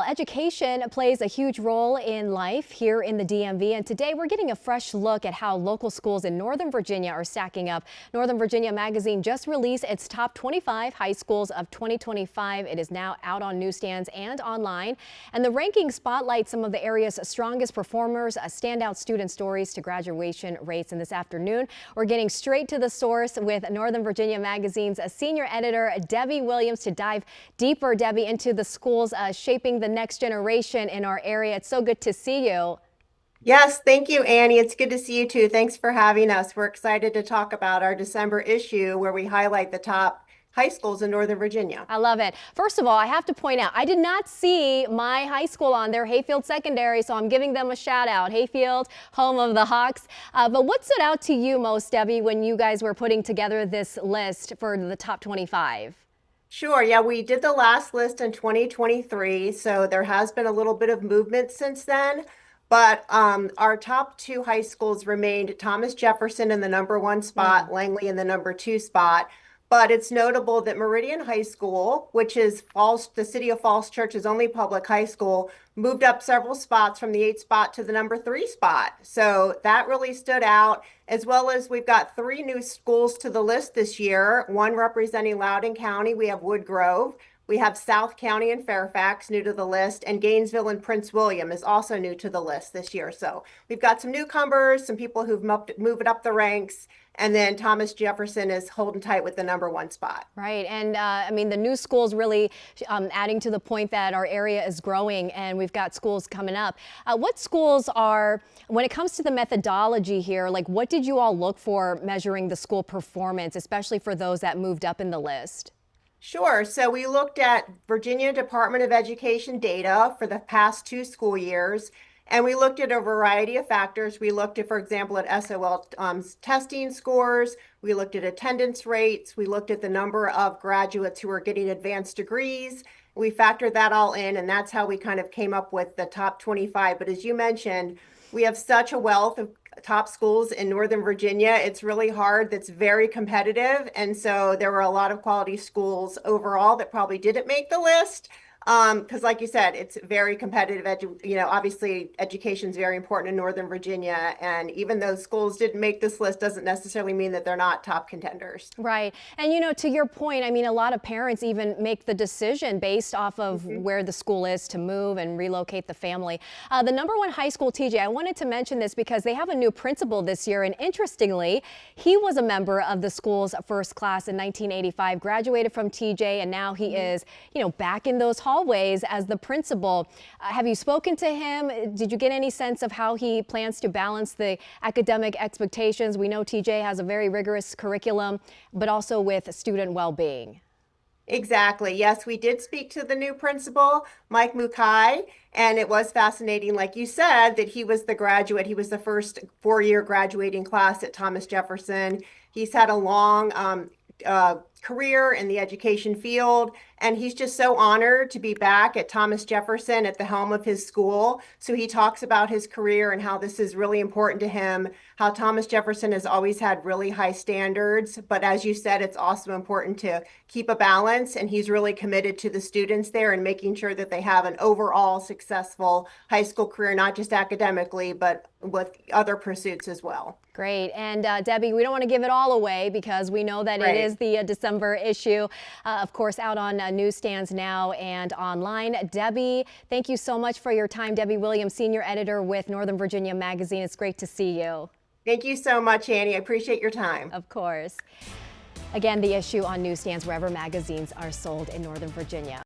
Education plays a huge role in life here in the DMV, and today we're getting a fresh look at how local schools in Northern Virginia are stacking up. Northern Virginia Magazine just released its top 25 high schools of 2025. It is now out on newsstands and online, and the ranking spotlights some of the area's strongest performers, standout student stories to graduation rates. And this afternoon, we're getting straight to the source with Northern Virginia Magazine's senior editor, Debbie Williams, to dive deeper, Debbie, into the schools shaping the next generation in our area. It's so good to see you. Yes, thank you, Annie. It's good to see you too. Thanks for having us. We're excited to talk about our December issue where we highlight the top high schools in Northern Virginia. I love it. First of all, I have to point out, I did not see my high school on there, Hayfield Secondary, so I'm giving them a shout out. Hayfield, home of the Hawks. But what stood out to you most, Debbie, when you guys were putting together this list for the top 25? Sure. Yeah, we did the last list in 2023, so there has been a little bit of movement since then. But our top two high schools remained Thomas Jefferson in the #1 spot, Langley in the #2 spot. But it's notable that Meridian High School, which is the city of Falls Church's only public high school, moved up several spots from the 8th spot to the #3 spot. So that really stood out, as well as we've got 3 new schools to the list this year, one representing Loudoun County. We have Woodgrove. We have South County and Fairfax new to the list, and Gainesville and Prince William is also new to the list this year. So we've got some newcomers, some people who've moved up the ranks, and then Thomas Jefferson is holding tight with the #1 spot. Right. And I mean, the new schools really adding to the point that our area is growing and we've got schools coming up. What schools are, when it comes to the methodology here, like what did you all look for measuring the school performance, especially for those that moved up in the list? Sure. So we looked at Virginia Department of Education data for the past 2 school years, and we looked at a variety of factors. We looked at, for example, at SOL testing scores. We looked at attendance rates. We looked at the number of graduates who are getting advanced degrees. We factored that all in, and that's how we kind of came up with the top 25. But as you mentioned, we have such a wealth of top schools in Northern Virginia. It's really hard. That's very competitive. And so there were a lot of quality schools overall that probably didn't make the list. Because like you said, it's very competitive. Obviously education is very important in Northern Virginia. And even though schools didn't make this list doesn't necessarily mean that they're not top contenders. Right. And to your point, I mean, a lot of parents even make the decision based off of where the school is to move and relocate the family. The #1 high school, TJ, I wanted to mention this because they have a new principal this year. And interestingly, he was a member of the school's first class in 1985, graduated from TJ, and now he is, back in those hallways as the principal. Have you spoken to him? Did you get any sense of how he plans to balance the academic expectations? We know TJ has a very rigorous curriculum, but also with student well-being. Exactly. Yes, we did speak to the new principal, Mike Mukai, and it was fascinating, like you said, that he was the graduate. He was the first 4-year graduating class at Thomas Jefferson. He's had a long career in the education field, and he's just so honored to be back at Thomas Jefferson at the helm of his school. So he talks about his career and how this is really important to him, how Thomas Jefferson has always had really high standards, but as you said, it's also important to keep a balance, and he's really committed to the students there and making sure that they have an overall successful high school career, not just academically, but with other pursuits as well. Great. And Debbie, we don't want to give it all away because we know that it is the December issue, of course, out on newsstands now and online. Debbie, thank you so much for your time. Debbie Williams, senior editor with Northern Virginia Magazine. It's great to see you. Thank you so much, Annie. I appreciate your time. Of course. Again, the issue on newsstands wherever magazines are sold in Northern Virginia.